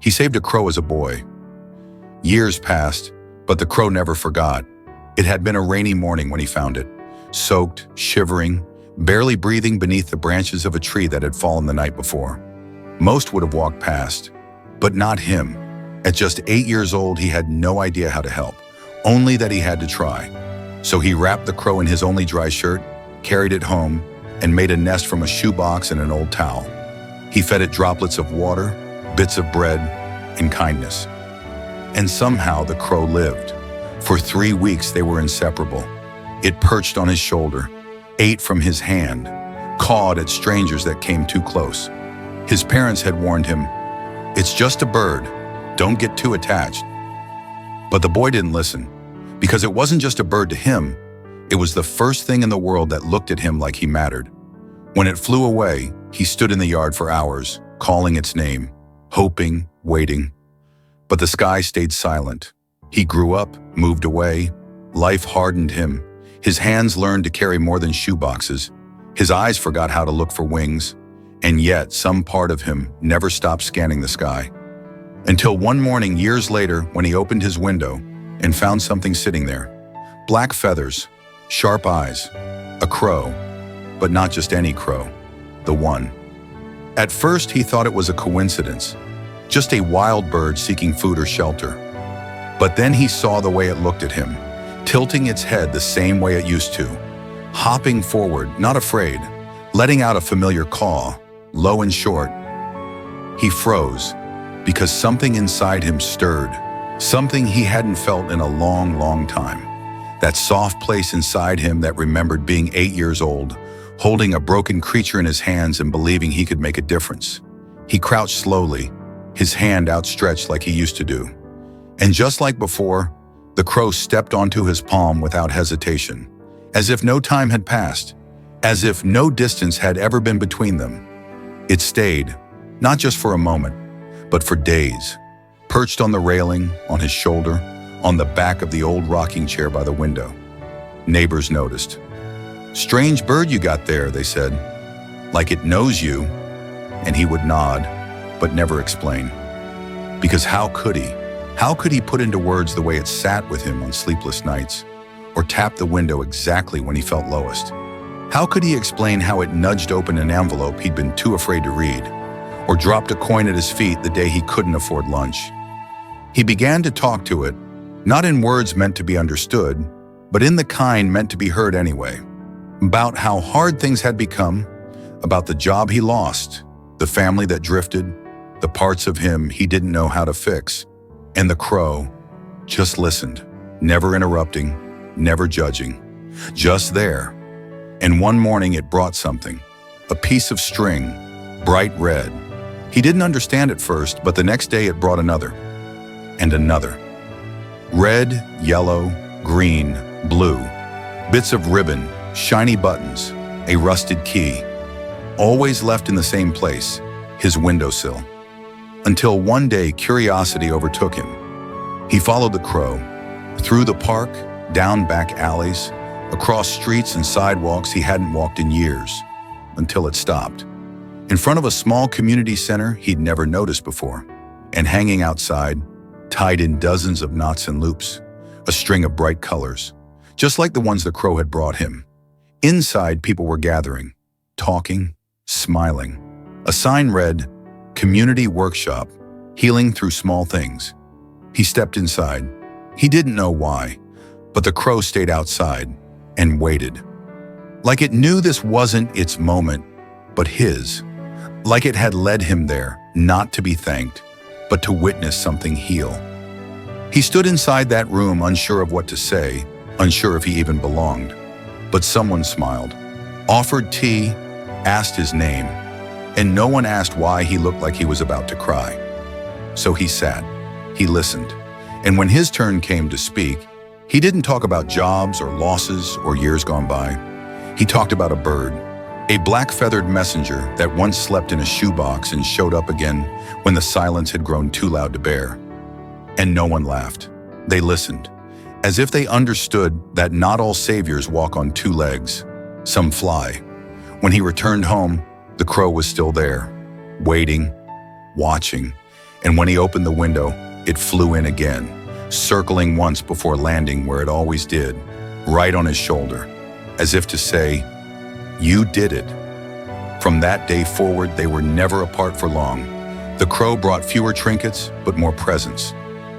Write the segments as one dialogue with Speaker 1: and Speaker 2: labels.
Speaker 1: He saved a crow as a boy. Years passed, but the crow never forgot. It had been a rainy morning when he found it, soaked, shivering, barely breathing beneath the branches of a tree that had fallen the night before. Most would have walked past, but not him. At just 8 years old, he had no idea how to help, only that he had to try. So he wrapped the crow in his only dry shirt, carried it home, and made a nest from a shoebox and an old towel. He fed it droplets of water, bits of bread, and kindness. And somehow the crow lived. For 3 weeks they were inseparable. It perched on his shoulder, ate from his hand, cawed at strangers that came too close. His parents had warned him, "It's just a bird, don't get too attached." But the boy didn't listen, because it wasn't just a bird to him, it was the first thing in the world that looked at him like he mattered. When it flew away, he stood in the yard for hours, calling its name, hoping, waiting. But the sky stayed silent. He grew up, moved away. Life hardened him. His hands learned to carry more than shoeboxes. His eyes forgot how to look for wings. And yet, some part of him never stopped scanning the sky. Until one morning years later, when he opened his window and found something sitting there. Black feathers, sharp eyes, a crow, but not just any crow, the one. At first, he thought it was a coincidence, just a wild bird seeking food or shelter. But then he saw the way it looked at him, tilting its head the same way it used to, hopping forward, not afraid, letting out a familiar caw, low and short. He froze, because something inside him stirred, something he hadn't felt in a long, long time. That soft place inside him that remembered being 8 years old, holding a broken creature in his hands and believing he could make a difference. He crouched slowly, his hand outstretched like he used to do. And just like before, the crow stepped onto his palm without hesitation, as if no time had passed, as if no distance had ever been between them. It stayed, not just for a moment, but for days, perched on the railing, on his shoulder, on the back of the old rocking chair by the window. Neighbors noticed. "Strange bird you got there," they said, "like it knows you." And he would nod, but never explain. Because how could he? How could he put into words the way it sat with him on sleepless nights, or tap the window exactly when he felt lowest? How could he explain how it nudged open an envelope he'd been too afraid to read, or dropped a coin at his feet the day he couldn't afford lunch? He began to talk to it, not in words meant to be understood, but in the kind meant to be heard anyway. About how hard things had become, about the job he lost, the family that drifted, the parts of him he didn't know how to fix. And the crow just listened, never interrupting, never judging, just there. And one morning it brought something, a piece of string, bright red. He didn't understand at first, but the next day it brought another, and another. Red, yellow, green, blue, bits of ribbon, shiny buttons, a rusted key, always left in the same place, his windowsill. Until one day curiosity overtook him. He followed the crow, through the park, down back alleys, across streets and sidewalks he hadn't walked in years, until it stopped. In front of a small community center he'd never noticed before, and hanging outside, tied in dozens of knots and loops, a string of bright colors, just like the ones the crow had brought him. Inside, people were gathering, talking, smiling. A sign read, "Community Workshop, Healing Through Small Things." He stepped inside. He didn't know why, but the crow stayed outside and waited. Like it knew this wasn't its moment, but his. Like it had led him there, not to be thanked, but to witness something heal. He stood inside that room, unsure of what to say, unsure if he even belonged. But someone smiled, offered tea, asked his name, and no one asked why he looked like he was about to cry. So he sat, he listened, and when his turn came to speak, he didn't talk about jobs or losses or years gone by. He talked about a bird, a black-feathered messenger that once slept in a shoebox and showed up again when the silence had grown too loud to bear. And no one laughed. They listened, as if they understood that not all saviors walk on 2 legs. Some fly. When he returned home, the crow was still there, waiting, watching, And when he opened the window, it flew in again, circling once before landing where it always did, right on his shoulder, as if to say, "You did it." From that day forward, they were never apart for long. The crow brought fewer trinkets, but more presence.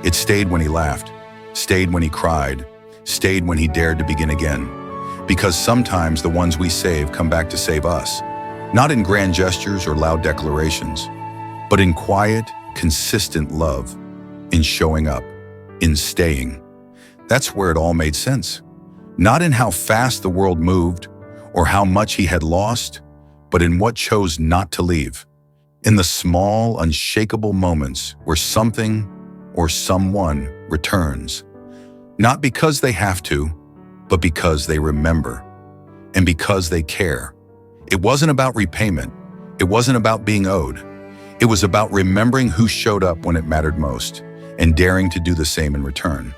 Speaker 1: It stayed when he laughed, stayed when he cried, stayed when he dared to begin again. Because sometimes the ones we save come back to save us, not in grand gestures or loud declarations, but in quiet, consistent love, in showing up, in staying. That's where it all made sense. Not in how fast the world moved or how much he had lost, but in what chose not to leave. In the small, unshakable moments where something or someone returns. Not because they have to, but because they remember and because they care. It wasn't about repayment. It wasn't about being owed. It was about remembering who showed up when it mattered most and daring to do the same in return.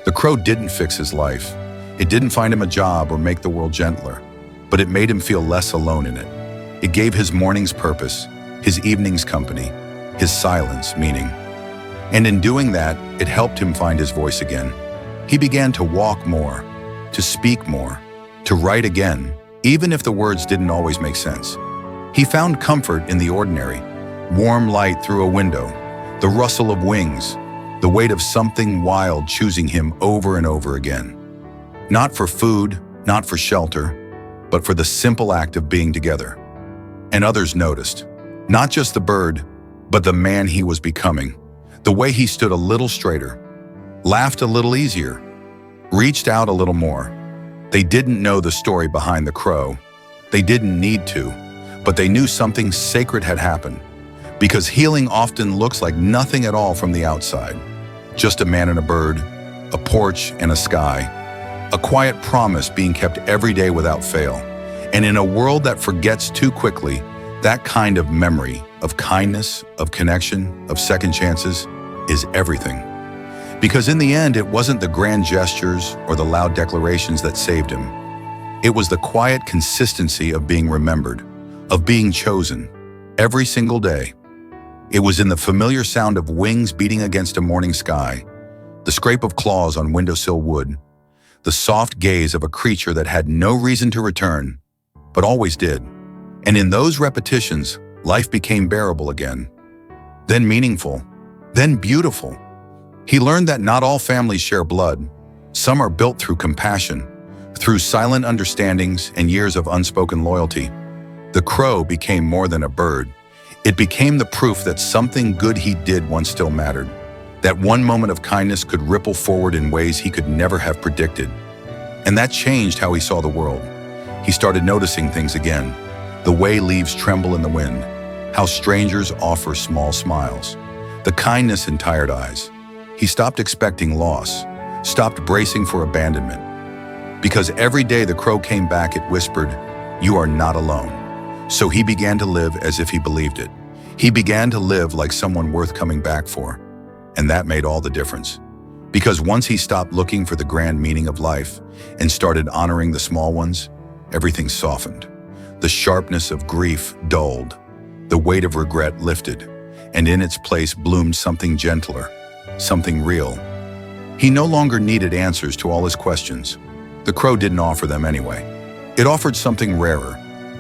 Speaker 1: The crow didn't fix his life. It didn't find him a job or make the world gentler, but it made him feel less alone in it. It gave his mornings purpose, his evenings company, his silence meaning. And in doing that, it helped him find his voice again. He began to walk more, to speak more, to write again, even if the words didn't always make sense. He found comfort in the ordinary, warm light through a window, the rustle of wings, the weight of something wild choosing him over and over again. Not for food, not for shelter, but for the simple act of being together. And others noticed, not just the bird, but the man he was becoming, the way he stood a little straighter, laughed a little easier, reached out a little more. They didn't know the story behind the crow. They didn't need to, but they knew something sacred had happened, because healing often looks like nothing at all from the outside. Just a man and a bird, a porch and a sky, a quiet promise being kept every day without fail. And in a world that forgets too quickly, that kind of memory, of kindness, of connection, of second chances, is everything. Because in the end, it wasn't the grand gestures or the loud declarations that saved him. It was the quiet consistency of being remembered, of being chosen, every single day. It was in the familiar sound of wings beating against a morning sky, the scrape of claws on windowsill wood, the soft gaze of a creature that had no reason to return, but always did. And in those repetitions, life became bearable again, then meaningful, then beautiful. He learned that not all families share blood. Some are built through compassion, through silent understandings and years of unspoken loyalty. The crow became more than a bird. It became the proof that something good he did once still mattered, that one moment of kindness could ripple forward in ways he could never have predicted. And that changed how he saw the world. He started noticing things again, the way leaves tremble in the wind, how strangers offer small smiles, the kindness in tired eyes. He stopped expecting loss, stopped bracing for abandonment. Because every day the crow came back, it whispered, "You are not alone." So he began to live as if he believed it. He began to live like someone worth coming back for. And that made all the difference. Because once he stopped looking for the grand meaning of life and started honoring the small ones, everything softened. The sharpness of grief dulled, the weight of regret lifted, and in its place bloomed something gentler, something real. He no longer needed answers to all his questions. The crow didn't offer them anyway. It offered something rarer,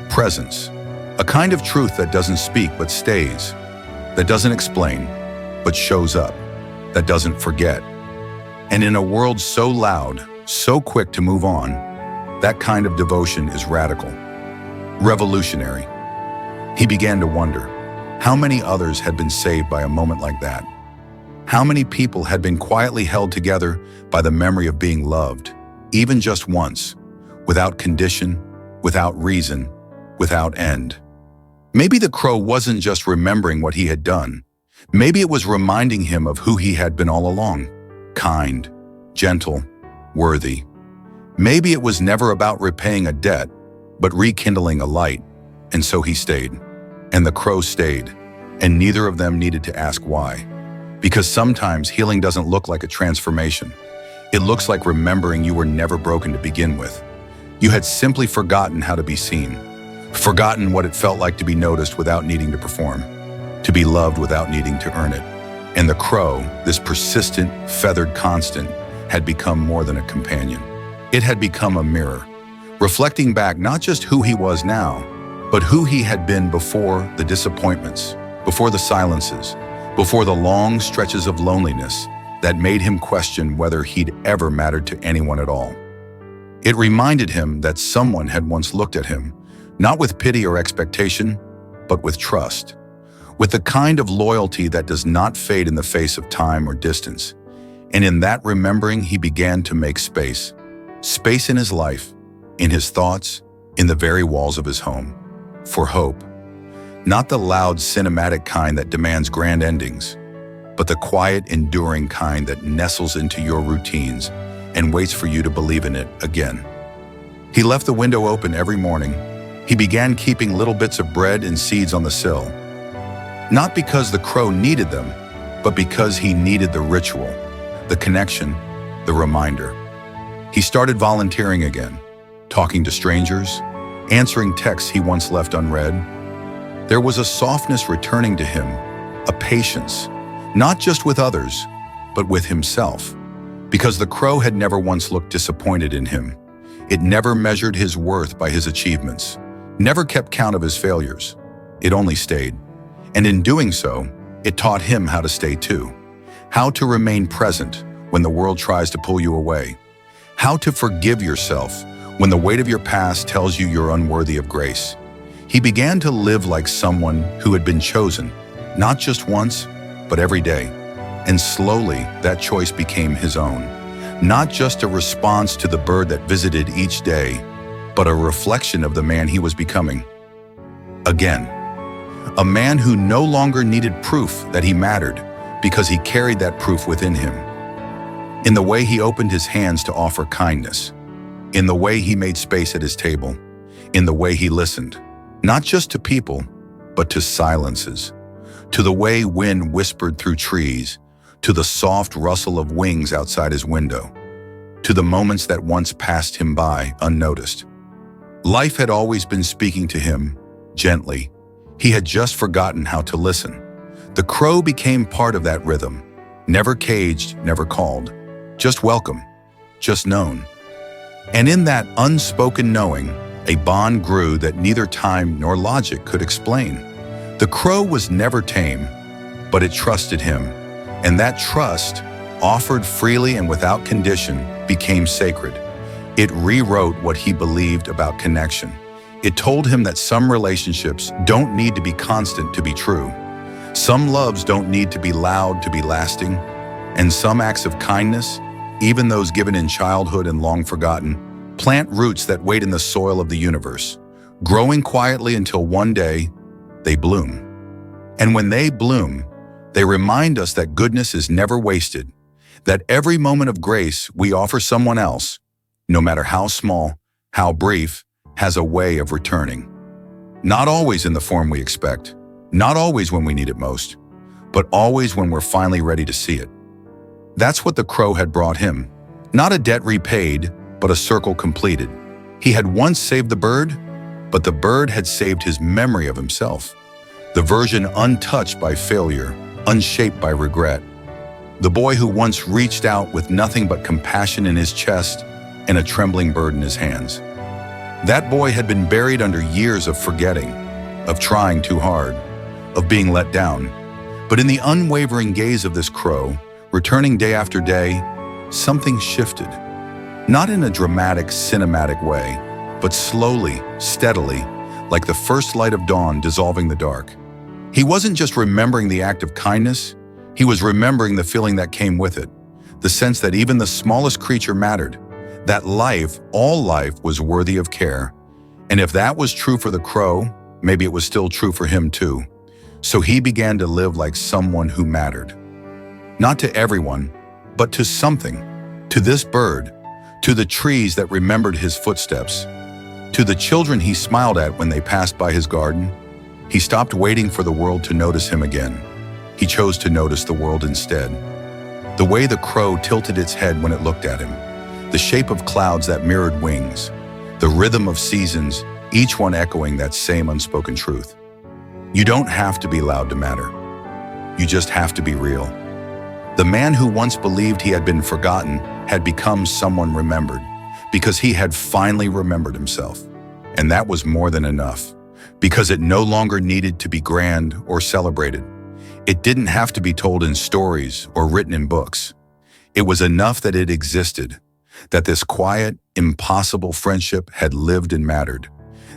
Speaker 1: presence, a kind of truth that doesn't speak but stays, that doesn't explain but shows up, that doesn't forget. And in a world so loud, so quick to move on, that kind of devotion is radical, revolutionary. He began to wonder, how many others had been saved by a moment like that? How many people had been quietly held together by the memory of being loved, even just once, without condition, without reason, without end? Maybe the crow wasn't just remembering what he had done. Maybe it was reminding him of who he had been all along, kind, gentle, worthy. Maybe it was never about repaying a debt, but rekindling a light. And so he stayed, and the crow stayed, and neither of them needed to ask why. Because sometimes healing doesn't look like a transformation. It looks like remembering you were never broken to begin with. You had simply forgotten how to be seen, forgotten what it felt like to be noticed without needing to perform, to be loved without needing to earn it. And the crow, this persistent, feathered constant, had become more than a companion. It had become a mirror, reflecting back not just who he was now, but who he had been before the disappointments, before the silences, before the long stretches of loneliness that made him question whether he'd ever mattered to anyone at all. It reminded him that someone had once looked at him, not with pity or expectation, but with trust, with the kind of loyalty that does not fade in the face of time or distance. And in that remembering, he began to make space in his life, in his thoughts, in the very walls of his home, for hope. Not the loud, cinematic kind that demands grand endings, but the quiet, enduring kind that nestles into your routines and waits for you to believe in it again. He left the window open every morning. He began keeping little bits of bread and seeds on the sill, not because the crow needed them, but because he needed the ritual, the connection, the reminder. He started volunteering again, talking to strangers, answering texts he once left unread. There was a softness returning to him, a patience, not just with others, but with himself, because the crow had never once looked disappointed in him. It never measured his worth by his achievements, never kept count of his failures. It only stayed. And in doing so, it taught him how to stay too, how to remain present when the world tries to pull you away, how to forgive yourself when the weight of your past tells you you're unworthy of grace. He began to live like someone who had been chosen, not just once, but every day. And slowly, that choice became his own, not just a response to the bird that visited each day, but a reflection of the man he was becoming. Again, a man who no longer needed proof that he mattered because he carried that proof within him. In the way he opened his hands to offer kindness, in the way he made space at his table, in the way he listened, not just to people, but to silences, to the way wind whispered through trees, to the soft rustle of wings outside his window, to the moments that once passed him by unnoticed. Life had always been speaking to him, gently. He had just forgotten how to listen. The crow became part of that rhythm, never caged, never called, just welcome, just known. And in that unspoken knowing, a bond grew that neither time nor logic could explain. The crow was never tame, but it trusted him, and that trust, offered freely and without condition, became sacred. It rewrote what he believed about connection. It told him that some relationships don't need to be constant to be true. Some loves don't need to be loud to be lasting. And some acts of kindness, even those given in childhood and long forgotten, plant roots that wait in the soil of the universe, growing quietly until one day they bloom. And when they bloom, they remind us that goodness is never wasted, that every moment of grace we offer someone else, no matter how small, how brief, has a way of returning. Not always in the form we expect, not always when we need it most, but always when we're finally ready to see it. That's what the crow had brought him. Not a debt repaid, but a circle completed. He had once saved the bird, but the bird had saved his memory of himself. The version untouched by failure, unshaped by regret. The boy who once reached out with nothing but compassion in his chest and a trembling bird in his hands. That boy had been buried under years of forgetting, of trying too hard, of being let down. But in the unwavering gaze of this crow, returning day after day, something shifted. Not in a dramatic, cinematic way, but slowly, steadily, like the first light of dawn dissolving the dark. He wasn't just remembering the act of kindness, he was remembering the feeling that came with it, the sense that even the smallest creature mattered, that life, all life, was worthy of care. And if that was true for the crow, maybe it was still true for him too. So he began to live like someone who mattered. Not to everyone, but to something, to this bird, to the trees that remembered his footsteps, to the children he smiled at when they passed by his garden. He stopped waiting for the world to notice him again. He chose to notice the world instead. The way the crow tilted its head when it looked at him, the shape of clouds that mirrored wings, the rhythm of seasons, each one echoing that same unspoken truth. You don't have to be loud to matter. You just have to be real. The man who once believed he had been forgotten had become someone remembered, because he had finally remembered himself. And that was more than enough, because it no longer needed to be grand or celebrated. It didn't have to be told in stories or written in books. It was enough that it existed, that this quiet, impossible friendship had lived and mattered,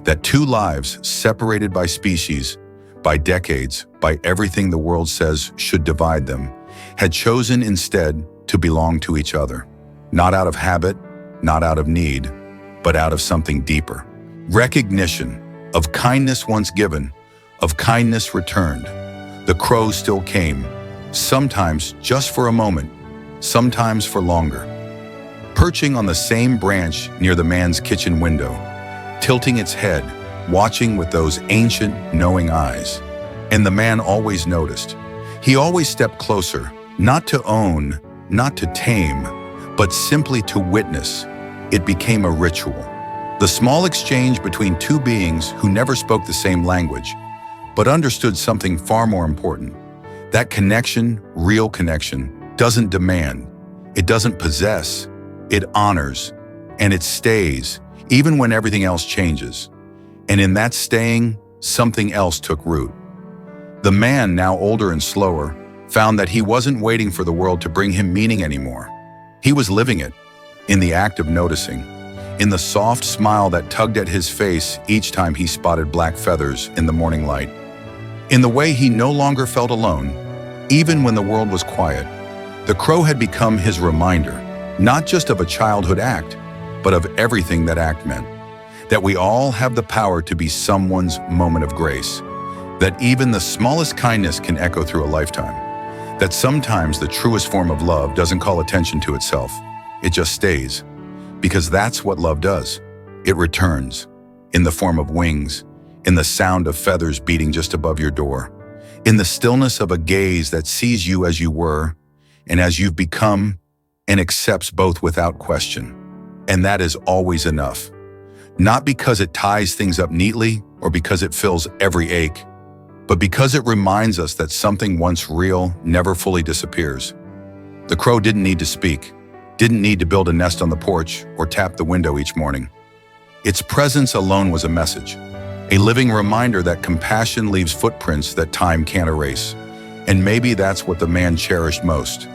Speaker 1: that two lives separated by species, by decades, by everything the world says should divide them, had chosen instead to belong to each other, not out of habit, not out of need, but out of something deeper. Recognition of kindness once given, of kindness returned. The crow still came, sometimes just for a moment, sometimes for longer. Perching on the same branch near the man's kitchen window, tilting its head, watching with those ancient, knowing eyes. And the man always noticed. He always stepped closer, not to own, not to tame, but simply to witness. It became a ritual. The small exchange between two beings who never spoke the same language, but understood something far more important. That connection, real connection, doesn't demand, it doesn't possess, it honors, and it stays, even when everything else changes. And in that staying, something else took root. The man, now older and slower, found that he wasn't waiting for the world to bring him meaning anymore. He was living it, in the act of noticing, in the soft smile that tugged at his face each time he spotted black feathers in the morning light, in the way he no longer felt alone, even when the world was quiet. The crow had become his reminder, not just of a childhood act, but of everything that act meant. That we all have the power to be someone's moment of grace. That even the smallest kindness can echo through a lifetime. That sometimes the truest form of love doesn't call attention to itself. It just stays. Because that's what love does. It returns, in the form of wings, in the sound of feathers beating just above your door, in the stillness of a gaze that sees you as you were, and as you've become, and accepts both without question. And that is always enough. Not because it ties things up neatly or because it fills every ache, but because it reminds us that something once real never fully disappears. The crow didn't need to speak, didn't need to build a nest on the porch or tap the window each morning. Its presence alone was a message, a living reminder that compassion leaves footprints that time can't erase. And maybe that's what the man cherished most.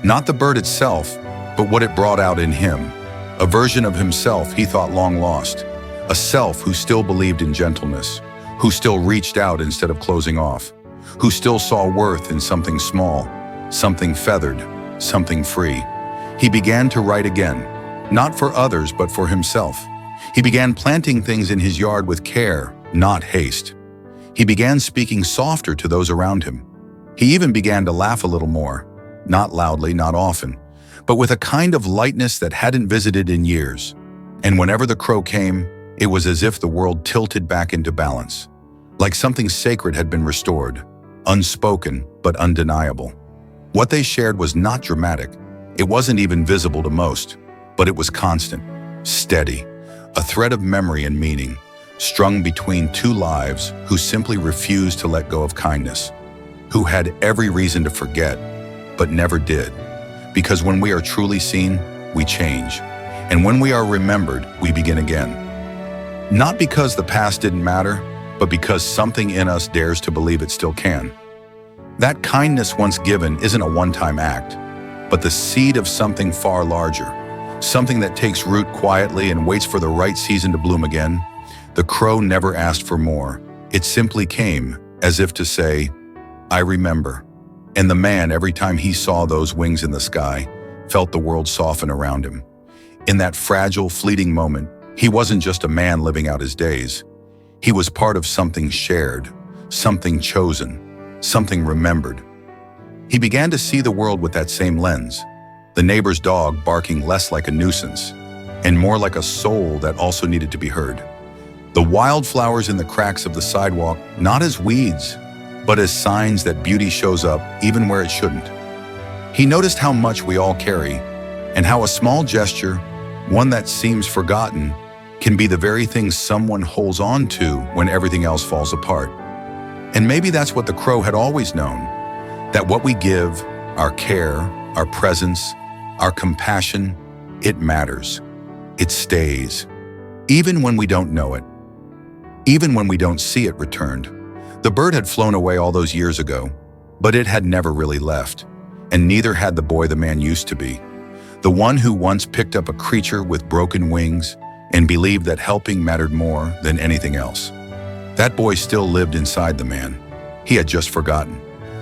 Speaker 1: Not the bird itself, but what it brought out in him. A version of himself he thought long lost. A self who still believed in gentleness, who still reached out instead of closing off, who still saw worth in something small, something feathered, something free. He began to write again, not for others, but for himself. He began planting things in his yard with care, not haste. He began speaking softer to those around him. He even began to laugh a little more, not loudly, not often, but with a kind of lightness that hadn't visited in years. And whenever the crow came, it was as if the world tilted back into balance, like something sacred had been restored, unspoken but undeniable. What they shared was not dramatic. It wasn't even visible to most, but it was constant, steady, a thread of memory and meaning, strung between two lives who simply refused to let go of kindness, who had every reason to forget, but never did. Because when we are truly seen, we change. And when we are remembered, we begin again. Not because the past didn't matter, but because something in us dares to believe it still can. That kindness once given isn't a one-time act, but the seed of something far larger, something that takes root quietly and waits for the right season to bloom again. The crow never asked for more. It simply came, as if to say, I remember. And the man, every time he saw those wings in the sky, felt the world soften around him. In that fragile, fleeting moment, he wasn't just a man living out his days. He was part of something shared, something chosen, something remembered. He began to see the world with that same lens, the neighbor's dog barking less like a nuisance and more like a soul that also needed to be heard. The wildflowers in the cracks of the sidewalk, not as weeds, but as signs that beauty shows up even where it shouldn't. He noticed how much we all carry, and how a small gesture, one that seems forgotten, can be the very thing someone holds on to when everything else falls apart. And maybe that's what the crow had always known, that what we give, our care, our presence, our compassion, it matters. It stays. Even when we don't know it. Even when we don't see it returned. The bird had flown away all those years ago, but it had never really left. And neither had the boy the man used to be. The one who once picked up a creature with broken wings and believed that helping mattered more than anything else. That boy still lived inside the man. He had just forgotten,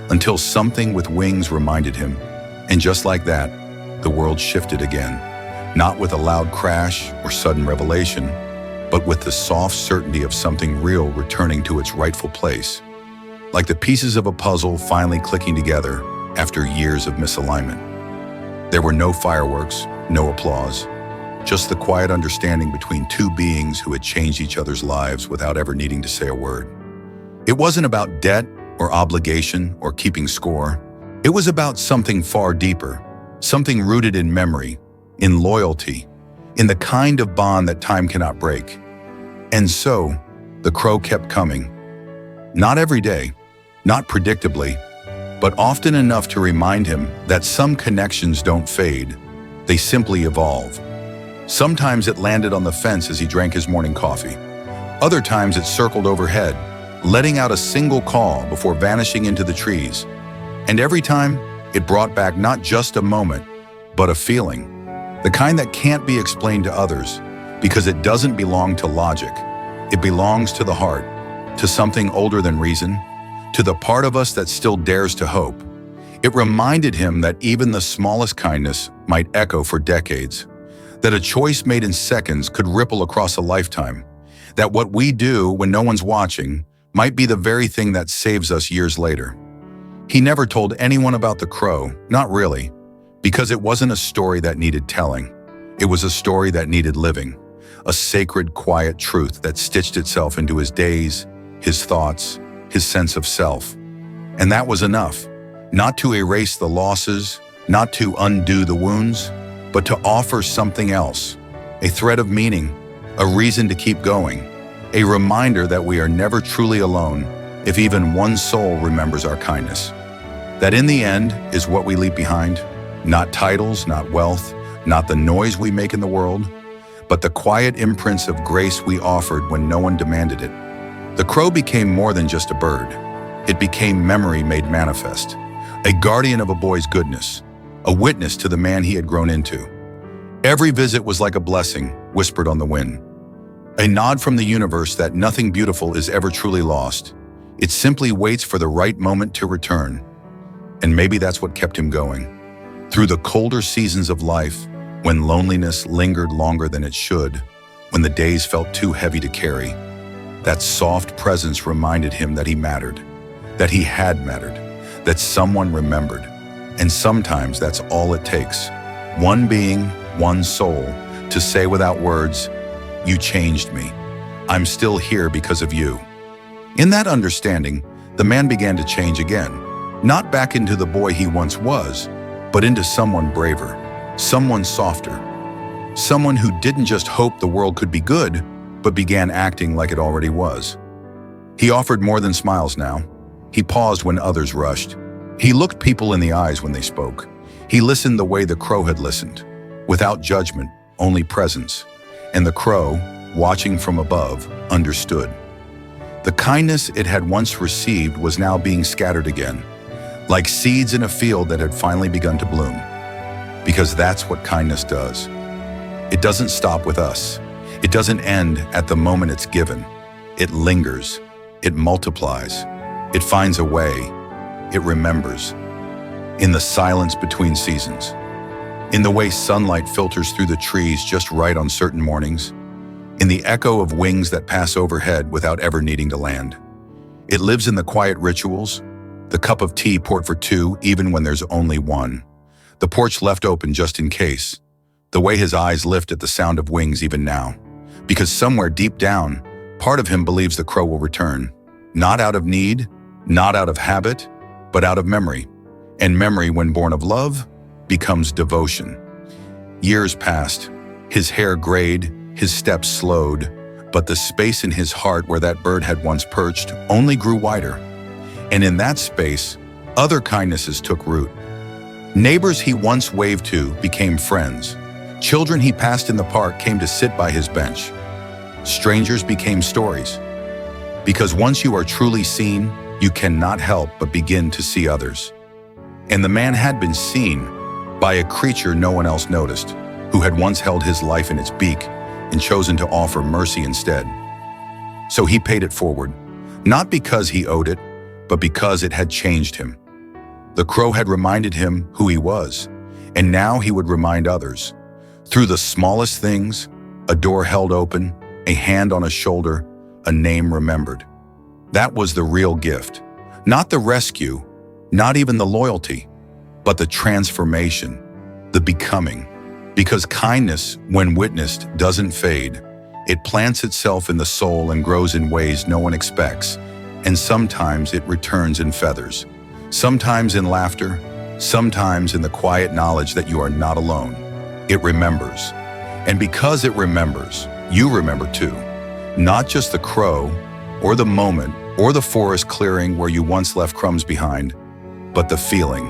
Speaker 1: until something with wings reminded him. And just like that, the world shifted again. Not with a loud crash or sudden revelation, but with the soft certainty of something real returning to its rightful place. Like the pieces of a puzzle finally clicking together after years of misalignment. There were no fireworks, no applause, just the quiet understanding between two beings who had changed each other's lives without ever needing to say a word. It wasn't about debt or obligation or keeping score. It was about something far deeper, something rooted in memory, in loyalty, in the kind of bond that time cannot break. And so, the crow kept coming. Not every day, not predictably, but often enough to remind him that some connections don't fade, they simply evolve. Sometimes it landed on the fence as he drank his morning coffee. Other times it circled overhead, letting out a single call before vanishing into the trees. And every time, it brought back not just a moment, but a feeling. The kind that can't be explained to others, because it doesn't belong to logic. It belongs to the heart, to something older than reason, to the part of us that still dares to hope. It reminded him that even the smallest kindness might echo for decades, that a choice made in seconds could ripple across a lifetime, that what we do when no one's watching might be the very thing that saves us years later. He never told anyone about the crow, not really, because it wasn't a story that needed telling. It was a story that needed living, a sacred, quiet truth that stitched itself into his days, his thoughts, his sense of self. And that was enough, not to erase the losses, not to undo the wounds, but to offer something else, a thread of meaning, a reason to keep going, a reminder that we are never truly alone if even one soul remembers our kindness. That in the end is what we leave behind, not titles, not wealth, not the noise we make in the world, but the quiet imprints of grace we offered when no one demanded it. The crow became more than just a bird. It became memory made manifest, a guardian of a boy's goodness, a witness to the man he had grown into. Every visit was like a blessing whispered on the wind, a nod from the universe that nothing beautiful is ever truly lost. It simply waits for the right moment to return. And maybe that's what kept him going. Through the colder seasons of life, when loneliness lingered longer than it should, when the days felt too heavy to carry, that soft presence reminded him that he mattered, that he had mattered, that someone remembered. And sometimes that's all it takes. One being, one soul, to say without words, "You changed me. I'm still here because of you." In that understanding, the man began to change again, not back into the boy he once was, but into someone braver, someone softer, someone who didn't just hope the world could be good, but began acting like it already was. He offered more than smiles now. He paused when others rushed. He looked people in the eyes when they spoke. He listened the way the crow had listened, without judgment, only presence. And the crow, watching from above, understood. The kindness it had once received was now being scattered again, like seeds in a field that had finally begun to bloom. Because that's what kindness does. It doesn't stop with us. It doesn't end at the moment it's given. It lingers. It multiplies. It finds a way. It remembers. In the silence between seasons. In the way sunlight filters through the trees just right on certain mornings. In the echo of wings that pass overhead without ever needing to land. It lives in the quiet rituals, the cup of tea poured for two even when there's only one, the porch left open just in case, the way his eyes lift at the sound of wings even now. Because somewhere deep down, part of him believes the crow will return, not out of need, not out of habit, but out of memory. And memory, when born of love, becomes devotion. Years passed, his hair grayed, his steps slowed, but the space in his heart where that bird had once perched only grew wider. And in that space, other kindnesses took root. Neighbors he once waved to became friends. Children he passed in the park came to sit by his bench. Strangers became stories. Because once you are truly seen, you cannot help but begin to see others. And the man had been seen by a creature no one else noticed, who had once held his life in its beak and chosen to offer mercy instead. So he paid it forward, not because he owed it, but because it had changed him. The crow had reminded him who he was, and now he would remind others. Through the smallest things, a door held open, a hand on a shoulder, a name remembered. That was the real gift. Not the rescue, not even the loyalty, but the transformation, the becoming. Because kindness, when witnessed, doesn't fade. It plants itself in the soul and grows in ways no one expects, and sometimes it returns in feathers. Sometimes in laughter, sometimes in the quiet knowledge that you are not alone. It remembers. And because it remembers, you remember too. Not just the crow, or the moment, or the forest clearing where you once left crumbs behind, but the feeling,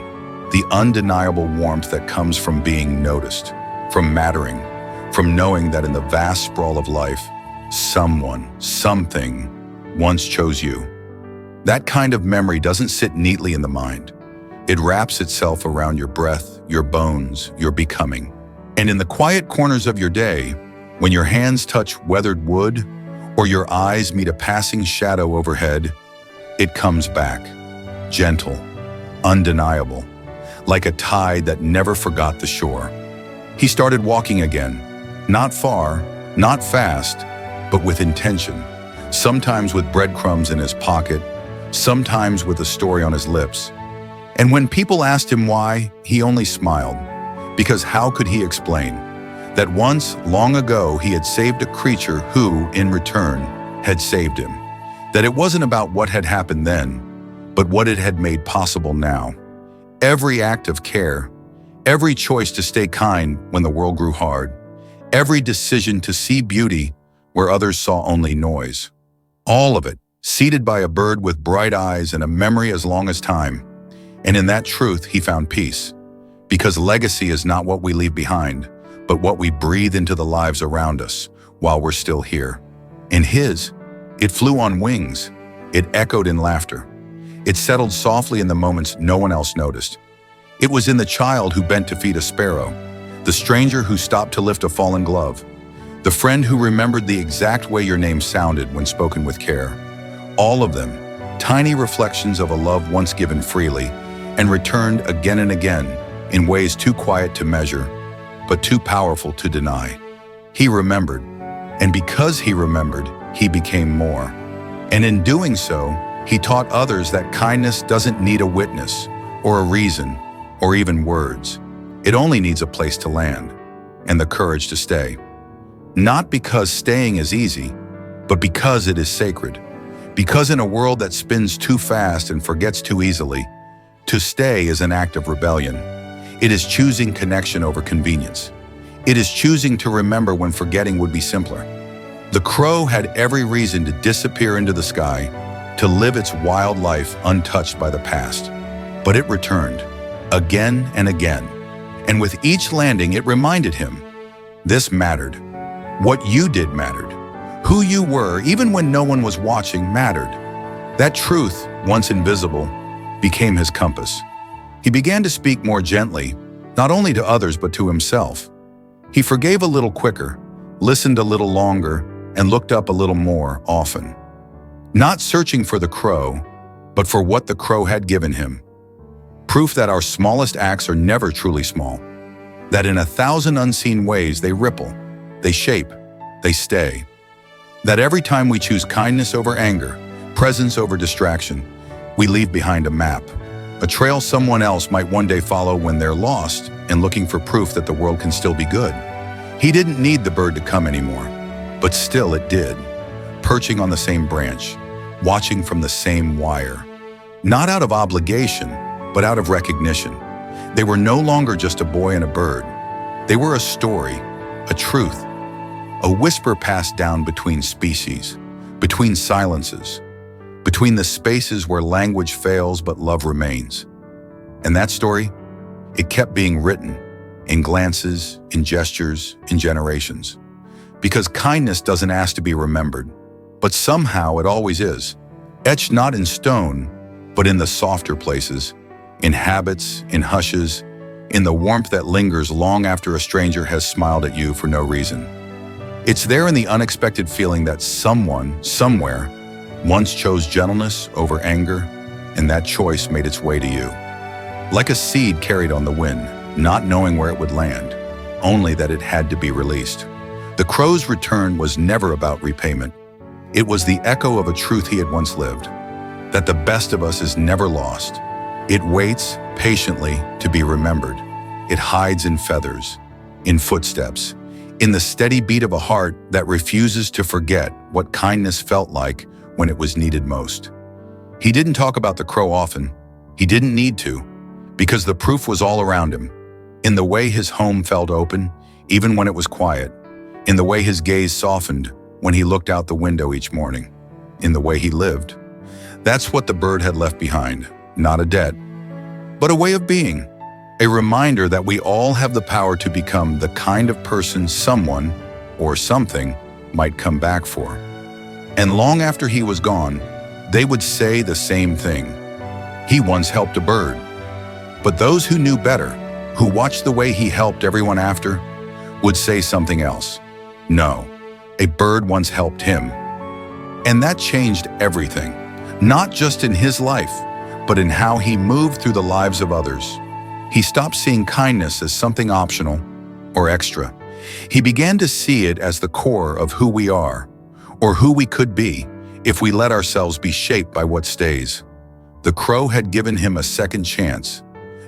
Speaker 1: the undeniable warmth that comes from being noticed, from mattering, from knowing that in the vast sprawl of life, someone, something, once chose you. That kind of memory doesn't sit neatly in the mind. It wraps itself around your breath, your bones, your becoming. And in the quiet corners of your day, when your hands touch weathered wood, or your eyes meet a passing shadow overhead, it comes back, gentle, undeniable, like a tide that never forgot the shore. He started walking again, not far, not fast, but with intention, sometimes with breadcrumbs in his pocket, sometimes with a story on his lips. And when people asked him why, he only smiled, because how could he explain that once, long ago, he had saved a creature who, in return, had saved him, that it wasn't about what had happened then, but what it had made possible now. Every act of care, every choice to stay kind when the world grew hard, every decision to see beauty where others saw only noise. All of it, seated by a bird with bright eyes and a memory as long as time. And in that truth, he found peace. Because legacy is not what we leave behind, but what we breathe into the lives around us while we're still here. In his, it flew on wings. It echoed in laughter. It settled softly in the moments no one else noticed. It was in the child who bent to feed a sparrow, the stranger who stopped to lift a fallen glove, the friend who remembered the exact way your name sounded when spoken with care. All of them, tiny reflections of a love once given freely and returned again and again in ways too quiet to measure, but too powerful to deny. He remembered, and because he remembered, he became more. And in doing so, he taught others that kindness doesn't need a witness, or a reason, or even words. It only needs a place to land, and the courage to stay. Not because staying is easy, but because it is sacred. Because in a world that spins too fast and forgets too easily, to stay is an act of rebellion. It is choosing connection over convenience. It is choosing to remember when forgetting would be simpler. The crow had every reason to disappear into the sky, to live its wild life untouched by the past. But it returned, again and again. And with each landing, it reminded him, this mattered. What you did mattered. Who you were, even when no one was watching, mattered. That truth, once invisible, became his compass. He began to speak more gently, not only to others but to himself. He forgave a little quicker, listened a little longer, and looked up a little more often. Not searching for the crow, but for what the crow had given him. Proof that our smallest acts are never truly small. That in 1,000 unseen ways they ripple, they shape, they stay. That every time we choose kindness over anger, presence over distraction, we leave behind a map. A trail someone else might one day follow when they're lost and looking for proof that the world can still be good. He didn't need the bird to come anymore, but still it did, perching on the same branch, watching from the same wire. Not out of obligation, but out of recognition. They were no longer just a boy and a bird. They were a story, a truth, a whisper passed down between species, between silences, between the spaces where language fails but love remains. And that story? It kept being written, in glances, in gestures, in generations. Because kindness doesn't ask to be remembered, but somehow it always is. Etched not in stone, but in the softer places, in habits, in hushes, in the warmth that lingers long after a stranger has smiled at you for no reason. It's there in the unexpected feeling that someone, somewhere, once chose gentleness over anger, and that choice made its way to you. Like a seed carried on the wind, not knowing where it would land, only that it had to be released. The crow's return was never about repayment. It was the echo of a truth he had once lived, that the best of us is never lost. It waits patiently to be remembered. It hides in feathers, in footsteps, in the steady beat of a heart that refuses to forget what kindness felt like when it was needed most. He didn't talk about the crow often. He didn't need to, because the proof was all around him, in the way his home felt open, even when it was quiet, in the way his gaze softened when he looked out the window each morning, in the way he lived. That's what the bird had left behind, not a debt, but a way of being, a reminder that we all have the power to become the kind of person someone or something might come back for. And long after he was gone, they would say the same thing. He once helped a bird. But those who knew better, who watched the way he helped everyone after, would say something else. No, a bird once helped him. And that changed everything, not just in his life, but in how he moved through the lives of others. He stopped seeing kindness as something optional or extra. He began to see it as the core of who we are, or who we could be if we let ourselves be shaped by what stays. The crow had given him a second chance,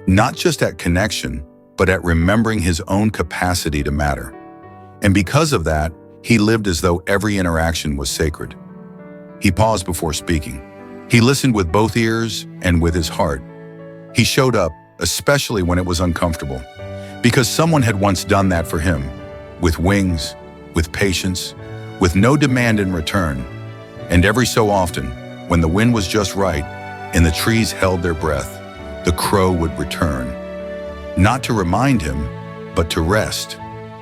Speaker 1: not just at connection, but at remembering his own capacity to matter. And because of that, he lived as though every interaction was sacred. He paused before speaking. He listened with both ears and with his heart. He showed up, especially when it was uncomfortable, because someone had once done that for him, with wings, with patience, with no demand in return. And every so often, when the wind was just right and the trees held their breath, the crow would return. Not to remind him, but to rest.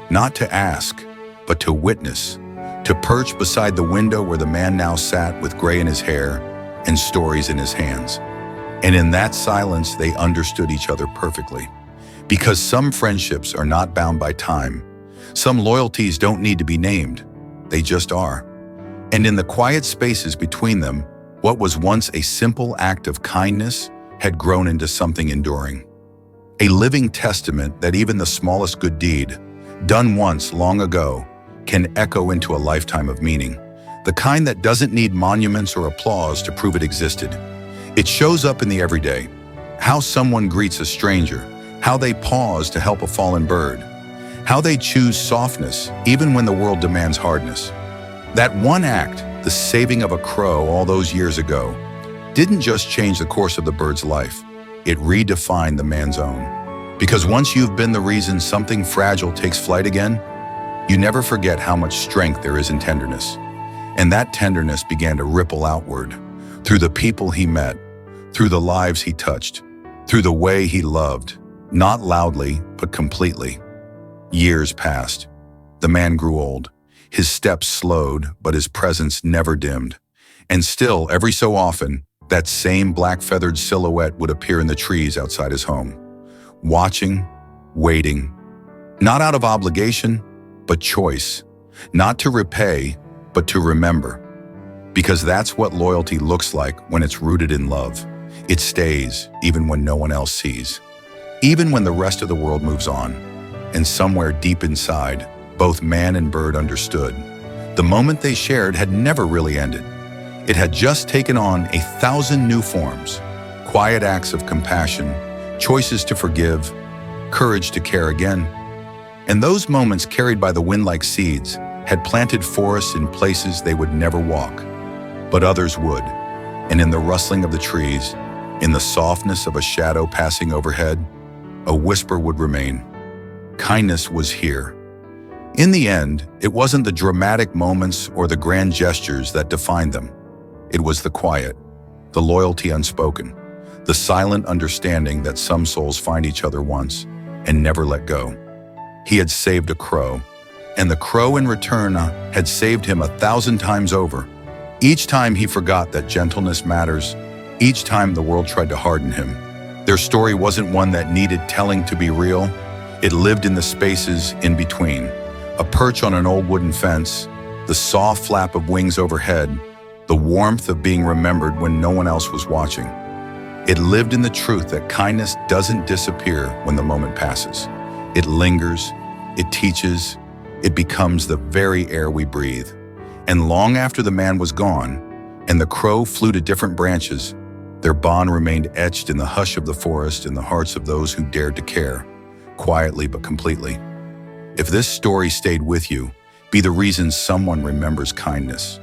Speaker 1: Not to ask, but to witness. To perch beside the window where the man now sat with gray in his hair and stories in his hands. And in that silence, they understood each other perfectly. Because some friendships are not bound by time. Some loyalties don't need to be named. They just are. And in the quiet spaces between them, what was once a simple act of kindness had grown into something enduring. A living testament that even the smallest good deed, done once long ago, can echo into a lifetime of meaning. The kind that doesn't need monuments or applause to prove it existed. It shows up in the everyday. How someone greets a stranger, how they pause to help a fallen bird, how they choose softness even when the world demands hardness. That one act, the saving of a crow all those years ago, didn't just change the course of the bird's life, it redefined the man's own. Because once you've been the reason something fragile takes flight again, you never forget how much strength there is in tenderness. And that tenderness began to ripple outward, through the people he met, through the lives he touched, through the way he loved, not loudly, but completely. Years passed. The man grew old. His steps slowed, but his presence never dimmed. And still, every so often, that same black-feathered silhouette would appear in the trees outside his home. Watching, waiting, not out of obligation, but choice. Not to repay, but to remember. Because that's what loyalty looks like when it's rooted in love. It stays, even when no one else sees. Even when the rest of the world moves on. And somewhere deep inside, both man and bird understood. The moment they shared had never really ended. It had just taken on 1,000 new forms. Quiet acts of compassion, choices to forgive, courage to care again. And those moments carried by the wind like seeds had planted forests in places they would never walk. But others would. And in the rustling of the trees, in the softness of a shadow passing overhead, a whisper would remain. Kindness was here. In the end, it wasn't the dramatic moments or the grand gestures that defined them. It was the quiet, the loyalty unspoken, the silent understanding that some souls find each other once and never let go. He had saved a crow, and the crow in return had saved him 1,000 times over. Each time he forgot that gentleness matters, each time the world tried to harden him. Their story wasn't one that needed telling to be real. It lived in the spaces in between. A perch on an old wooden fence, the soft flap of wings overhead, the warmth of being remembered when no one else was watching. It lived in the truth that kindness doesn't disappear when the moment passes. It lingers, it teaches, it becomes the very air we breathe. And long after the man was gone, and the crow flew to different branches, their bond remained etched in the hush of the forest in the hearts of those who dared to care, quietly but completely. If this story stayed with you, be the reason someone remembers kindness.